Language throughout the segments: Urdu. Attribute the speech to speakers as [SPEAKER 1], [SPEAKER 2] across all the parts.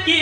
[SPEAKER 1] کی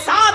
[SPEAKER 1] 7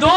[SPEAKER 1] 2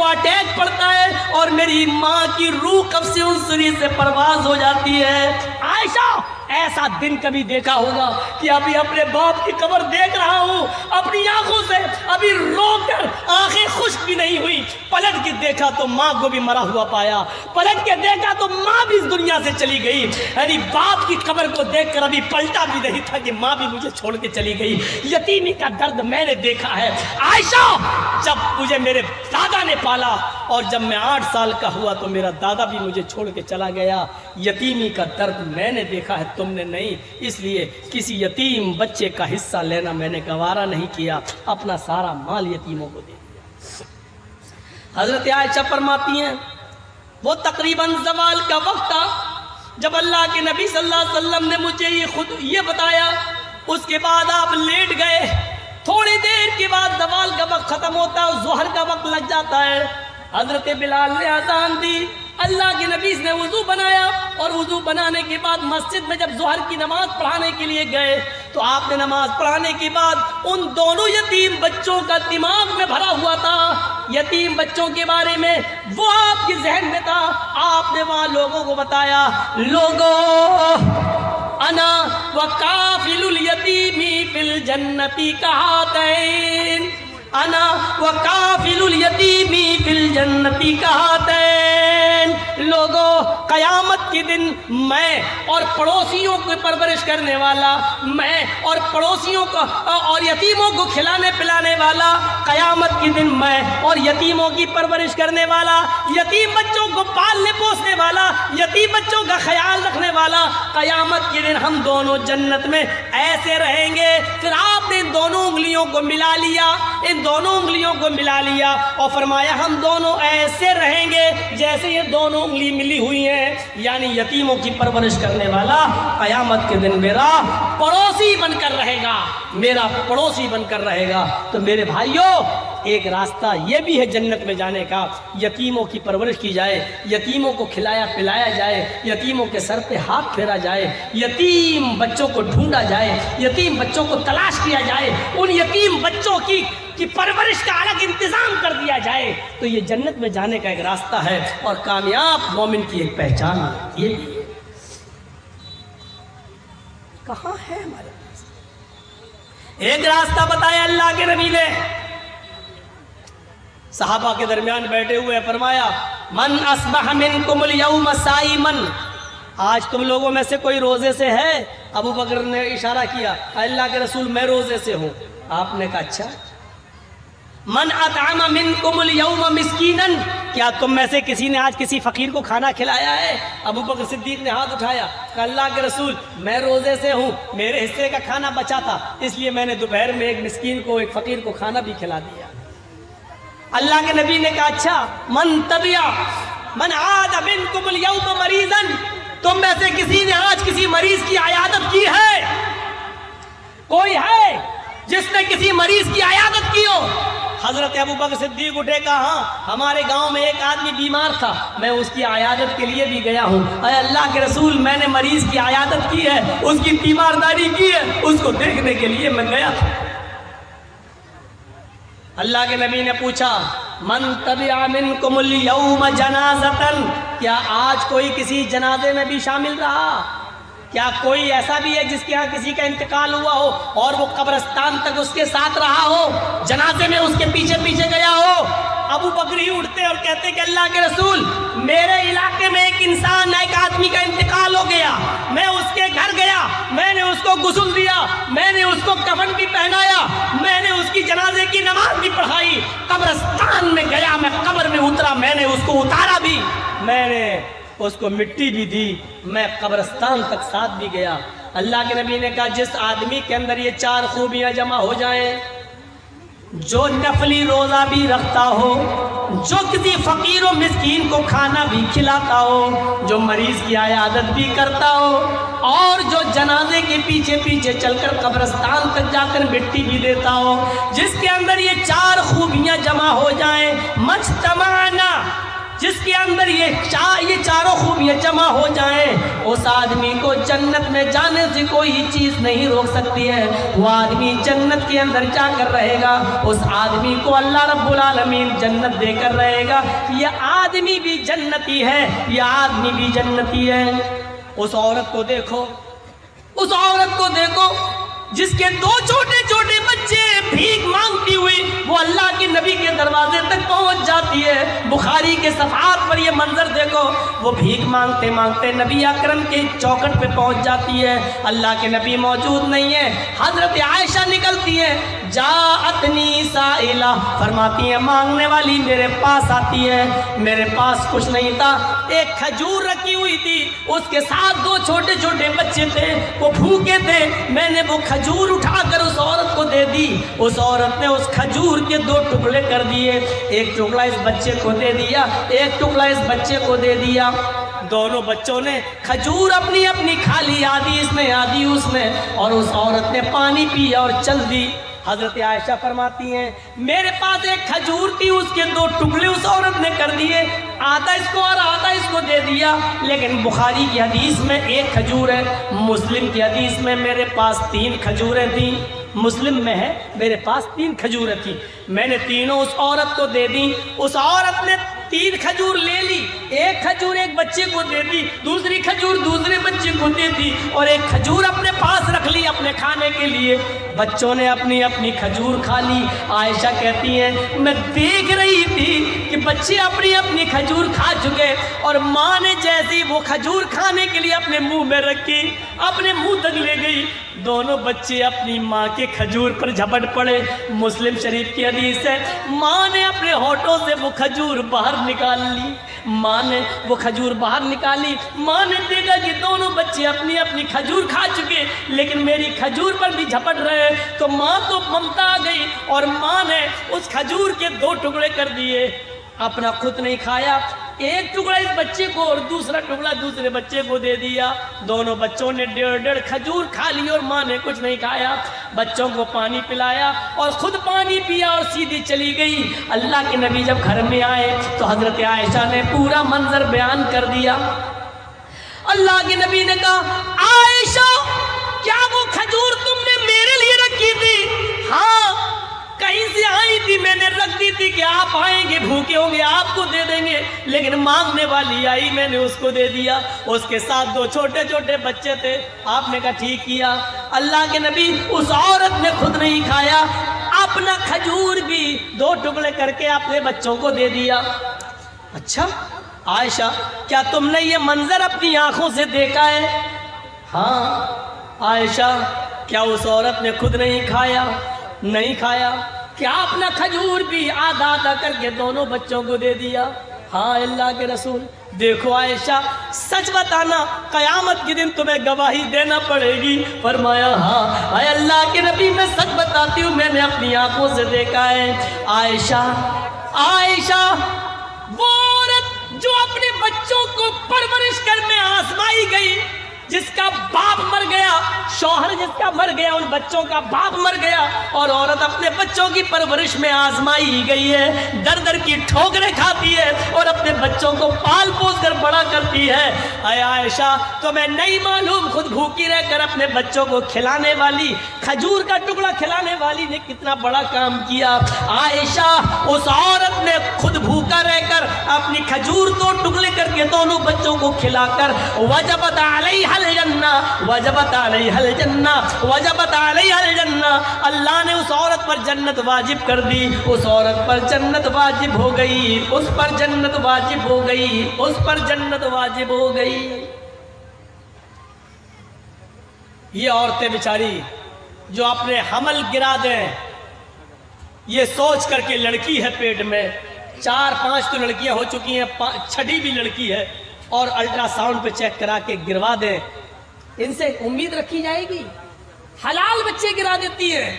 [SPEAKER 1] کو اٹیک پڑتا ہے اور میری ماں کی روح قبض عنصری سے پرواز ہو جاتی ہے۔ عائشہ ایسا دن کبھی دیکھا ہوگا کہ ابھی اپنے باپ کی قبر دیکھ رہا ہوں، اپنی آنکھوں سے ابھی رو کر آنکھیں خشک بھی نہیں ہوئی، پلٹ کے دیکھا تو ماں کو بھی مرا ہوا پایا، پلٹ کے دیکھا تو ماں بھی اس دنیا سے چلی گئی، یعنی باپ کی قبر کو دیکھ کر ابھی پلٹا بھی نہیں تھا کہ ماں بھی مجھے چھوڑ کے چلی گئی۔ یتیمی کا درد میں نے دیکھا ہے عائشہ، جب مجھے میرے دادا نے پالا اور جب میں 8 سال کا ہوا تو میرا دادا بھی مجھے چھوڑ کے چلا گیا۔ یتیمی کا درد میں نے دیکھا ہے، تم نے نہیں، اس لیے کسی یتیم بچے کا حصہ لینا میں نے گوارا نہیں کیا، اپنا سارا مال یتیموں کو دے دیا۔ حضرت عائشہ فرماتی ہیں وہ تقریباً زوال کا وقت تھا جب اللہ کے نبی صلی اللہ علیہ وسلم نے مجھے یہ بتایا، اس کے بعد آپ لیٹ گئے، تھوڑی دیر کے بعد زوال کا وقت ختم ہوتا ہے، ظہر کا وقت لگ جاتا ہے، حضرت بلال نے اذان دی، اللہ کے نبی نے وضو بنایا اور وضو بنانے کے بعد مسجد میں جب ظہر کی نماز پڑھانے کے لیے گئے تو آپ نے نماز پڑھانے کے بعد ان دونوں یتیم بچوں کا دماغ میں بھرا ہوا تھا، یتیم بچوں کے بارے میں وہ آپ کے ذہن میں تھا، آپ نے وہاں لوگوں کو بتایا، لوگوں انا وکافل الیتیم فی الجنت کہاتین، انا وکافل الیتیم فی الجنت کہاتین، لوگوں قیامت کے دن میں اور پڑوسیوں کو پرورش کرنے والا، میں اور پڑوسیوں کو اور یتیموں کو کھلانے پلانے والا، قیامت کے دن میں اور یتیموں کی پرورش کرنے والا، یتیم بچوں کو پالنے پوسنے والا، یتیم بچوں کا خیال رکھنے والا، قیامت کے دن ہم دونوں جنت میں ایسے رہیں گے۔ پھر آپ نے ان دونوں انگلیوں کو ملا لیا، ان دونوں انگلیوں کو ملا لیا اور فرمایا ہم دونوں ایسے رہیں گے جیسے یہ دونوں انگلی ملی ہوئی ہیں، یعنی یتیموں کی پرورش کرنے والا قیامت کے دن میرا پڑوسی بن کر رہے گا، میرا پڑوسی بن کر رہے گا۔ تو میرے بھائیوں، ایک راستہ یہ بھی ہے جنت میں جانے کا، یتیموں کی پرورش کی جائے، یتیموں کو کھلایا پلایا جائے، یتیموں کے سر پہ ہاتھ پھیرا جائے، یتیم بچوں کو ڈھونڈا جائے، یتیم بچوں کو تلاش کیا جائے، ان یتیم بچوں کی پرورش کا الگ انتظام کر دیا جائے، تو یہ جنت میں جانے کا ایک راستہ ہے اور کامیاب مومن کی ایک پہچان ہے۔ یہ بھی کہاں ہے ہمارے پاس؟ ایک راستہ بتایا اللہ کے نبی نے، صحابہ کے درمیان بیٹھے ہوئے فرمایا من اصبح منکم اليوم صائما، آج تم لوگوں میں سے کوئی روزے سے ہے؟ ابو بکر نے اشارہ کیا، اللہ کے رسول میں روزے سے ہوں۔ آپ نے کہا اچھا، من اطعم منکم اليوم مسکینا، کیا تم میں سے کسی نے آج کسی فقیر کو کھانا کھلایا ہے؟ ابو بکر صدیق نے ہاتھ اٹھایا، کہ اللہ کے رسول میں روزے سے ہوں، میرے حصے کا کھانا بچا تھا، اس لیے میں نے دوپہر میں ایک مسکین کو، ایک فقیر کو کھانا بھی کھلا دیا۔ اللہ کے نبی نے کہا اچھا، من عاد منکم اليوم مریضا، تم میں سے کسی نے آج کسی مریض کی عیادت کی ہے؟ کوئی ہے جس نے کسی مریض کی عیادت کی ہو؟ حضرت ابو بکر صدیق اٹھے، کہا ہاں، ہمارے گاؤں میں ایک آدمی بیمار تھا، میں اس کی عیادت کے لیے بھی گیا ہوں۔ اے اللہ کے رسول، میں نے مریض کی عیادت کی ہے، اس کی تیمارداری کی ہے، اس کو دیکھنے کے لیے میں گیا تھا۔ اللہ کے نبی نے پوچھا من تبع منکم اليوم جنازۃ، کیا آج کوئی کسی جنازے میں بھی شامل رہا؟ کیا کوئی ایسا بھی ہے جس کے ہاں کسی کا انتقال ہوا ہو اور وہ قبرستان تک اس کے ساتھ رہا ہو، جنازے میں اس کے پیچھے پیچھے گیا ہو؟ ابو بکر ہی اٹھتے اور کہتے کہ اللہ کے رسول، میرے علاقے میں ایک انسان، ایک آدمی کا انتقال ہو گیا، میں اس کے گھر گیا، میں نے اس کو غسل دیا، میں نے اس کو کفن بھی پہنایا، میں نے اس کی جنازے کی نماز بھی پڑھائی، قبرستان میں گیا، میں قبر میں اترا، میں نے اس کو اتارا بھی، میں نے اس کو مٹی بھی دی، میں قبرستان تک ساتھ بھی گیا۔ اللہ کے نبی نے کہا جس آدمی کے اندر یہ 4 خوبیاں جمع ہو جائیں، جو نفلی روزہ بھی رکھتا ہو، جو کسی فقیر و مسکین کو کھانا بھی کھلاتا ہو، جو مریض کی عیادت بھی کرتا ہو، اور جو جنازے کے پیچھے پیچھے چل کر قبرستان تک جا کر مٹی بھی دیتا ہو، جس کے اندر یہ 4 خوبیاں جمع ہو جائیں، مجتمعنا جس کے اندر یہ چاروں خوبیاں جمع ہو جائیں، اس آدمی کو جنت میں جانے سے کوئی چیز نہیں روک سکتی ہے۔ وہ آدمی جنت کے اندر جا کر رہے گا، اس آدمی کو اللہ رب العالمین جنت دے کر رہے گا۔ یہ آدمی بھی جنتی ہے، یہ آدمی بھی جنتی ہے۔ اس عورت کو دیکھو، اس عورت کو دیکھو جس کے 2 چھوٹے چھوٹے بچے بھیک مانگتی ہوئی وہ اللہ کے نبی کے دروازے تک پہنچ جاتی ہے۔ بخاری کے صفحات پر یہ منظر دیکھو، وہ بھیک مانگتے مانگتے نبی اکرم کے چوکھٹ پہ پہنچ جاتی ہے۔ اللہ کے نبی موجود نہیں ہے، حضرت عائشہ نکلتی ہے، جاءتنی سائلہ، فرماتی ہے مانگنے والی میرے پاس آتی ہے۔ میرے پاس کچھ نہیں تھا، ایک کھجور رکھی ہوئی تھی، اس کے ساتھ 2 چھوٹے چھوٹے بچے تھے، وہ بھوکے تھے۔ میں نے وہ کھجور اٹھا کر اس عورت کو دے دی، اس عورت نے اس کھجور کے 2 ٹکڑے کر دیے، ایک ٹکڑا اس بچے کو دے دیا، ایک ٹکڑا اس بچے کو دے دیا۔ دونوں بچوں نے کھجور اپنی اپنی کھا لی، آدھی اس میں آدھی اس میں، اور اس عورت نے پانی پیا اور چل دی۔ حضرت عائشہ فرماتی ہیں میرے پاس ایک کھجور تھی، اس کے 2 ٹکڑے اس عورت نے کر دیے، آدھا اس کو اور آدھا اس کو دے دیا۔ لیکن بخاری کی حدیث میں 1 کھجور ہے، مسلم کی حدیث میں میرے پاس 3 کھجوریں تھیں۔ مسلم میں ہے میرے پاس 3 کھجوریں تھیں، میں نے تینوں اس عورت کو دے دی۔ اس عورت نے 3 کھجور لے لی، 1 کھجور ایک بچے کو دے دی، دوسری کھجور دوسرے بچے کو دے دی، اور 1 کھجور اپنے پاس رکھ لی اپنے کھانے کے لیے۔ بچوں نے اپنی اپنی کھجور کھا لی۔ عائشہ کہتی ہیں میں دیکھ رہی تھی کہ بچے اپنی اپنی کھجور کھا چکے، اور ماں نے جیسی وہ کھجور کھانے کے لیے اپنے منہ میں رکھی، اپنے منہ تک لے گئی، دونوں بچے اپنی ماں کے کھجور پر جھپٹ پڑے۔ مسلم شریف کی حدیث ہے ماں نے اپنے ہونٹوں سے وہ کھجور باہر نکال لی، ماں نے وہ کھجور باہر نکالی۔ ماں نے دیکھا کہ دونوں بچے اپنی اپنی کھجور کھا چکے لیکن میری کھجور پر بھی جھپٹ رہے، تو ماں کو ممتا آ گئی اور ماں نے اس کھجور کے 2 ٹکڑے کر دیے، اپنا خود نہیں کھایا، 1 ٹکڑا اس بچے کو اور دوسرا ٹکڑا دوسرے بچے کو دے دیا۔ دونوں بچوں نے 1.5 کھجور کھا لی اور ماں نے کچھ نہیں کھایا۔ بچوں کو پانی پلایا اور خود پانی پیا اور سیدھی چلی گئی۔ اللہ کے نبی جب گھر میں آئے تو حضرت عائشہ نے پورا منظر بیان کر دیا۔ اللہ کے نبی نے کہا عائشہ کیا وہ کھجور تم نے میرے لیے رکھی تھی؟ ہاں، کہیں سے آئی تھی، میں نے رکھ دی تھی کہ آپ آئیں گے بھوکے ہوں گے آپ کو دے دیں گے، لیکن مانگنے والی آئی میں نے اس کو دے دیا۔ اس کے ساتھ 2 چھوٹے چھوٹے بچے تھے، آپ نے کہا ٹھیک کیا۔ اللہ کے نبی اس عورت نے خود نہیں کھایا، اپنا کھجور بھی 2 ٹکڑے کر کے اپنے بچوں کو دے دیا۔ اچھا عائشہ کیا تم نے یہ منظر اپنی آنکھوں سے دیکھا ہے؟ ہاں عائشہ کیا اس عورت نے خود نہیں کھایا؟ نہیں کھایا۔ کیا اپنا کھجور بھی آدھا آدھا کر کے دونوں بچوں کو دے دیا؟ ہاں اللہ کے رسول۔ دیکھو عائشہ سچ بتانا، قیامت کے دن تمہیں گواہی دینا پڑے گی۔ فرمایا ہاں اے اللہ کے نبی میں سچ بتاتی ہوں، میں نے اپنی آنکھوں سے دیکھا ہے۔ عائشہ وہ عورت جو اپنے بچوں کو پرورش کرنے آزمائی گئی، جس کا باپ مر گیا، شوہر جس کا مر گیا، ان بچوں کا باپ مر گیا، اور عورت اپنے بچوں کی پرورش میں آزمائی گئی ہے، در در کی ٹھوکریں کھاتی ہے اور اپنے بچوں کو پال پوس کر بڑا کرتی ہے۔ اے عائشہ تمہیں نہیں معلوم خود بھوکی رہ کر اپنے بچوں کو کھلانے والی، کھجور کا ٹکڑا کھلانے والی نے کتنا بڑا کام کیا۔ عائشہ اس عورت نے خود بھوکا رہ کر اپنی کھجور 2 ٹکڑے کر کے دونوں بچوں کو کھلا کر وجبت علیہ الجنہ، وجبت علیہ الجنہ، وجبت علیہ الجنہ، اللہ نے اس عورت پر جنت واجب کر دی، اس عورت پر جنت واجب ہو گئی، اس پر جنت واجب ہو گئی، اس پر جنت واجب ہو گئی۔ یہ عورتیں بیچاری جو اپنے حمل گرا دیں، یہ سوچ کر کے لڑکی ہے پیٹ میں، 4-5 تو لڑکیاں ہو چکی ہیں، 6ٹھی بھی لڑکی ہے، اور الٹرا ساؤنڈ پہ چیک کرا کے گروا دیں، ان سے امید رکھی جائے گی؟ حلال بچے گرا دیتی ہیں۔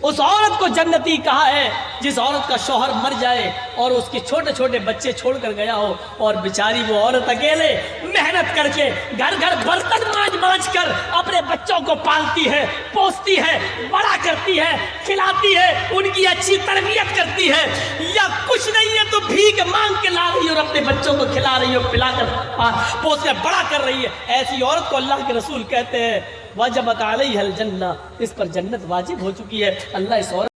[SPEAKER 1] اس عورت کو جنتی کہا ہے جس عورت کا شوہر مر جائے اور اس کے چھوٹے چھوٹے بچے چھوڑ کر گیا ہو، اور بیچاری وہ عورت اکیلے محنت کر کے گھر گھر برتن مانج مانج کر اپنے بچوں کو پالتی ہے، پوستی ہے، بڑا کرتی ہے، کھلاتی ہے، ان کی اچھی تربیت کرتی ہے، یا کچھ نہیں ہے تو بھیک مانگ کے لا رہی ہے اور اپنے بچوں کو کھلا رہی ہے، پلا کر پوس کر بڑا کر رہی ہے، ایسی عورت کو اللہ کے رسول کہتے ہیں وجبت علیہ الجنہ، اس پر جنت واجب ہو چکی ہے۔ اللہ اس عورت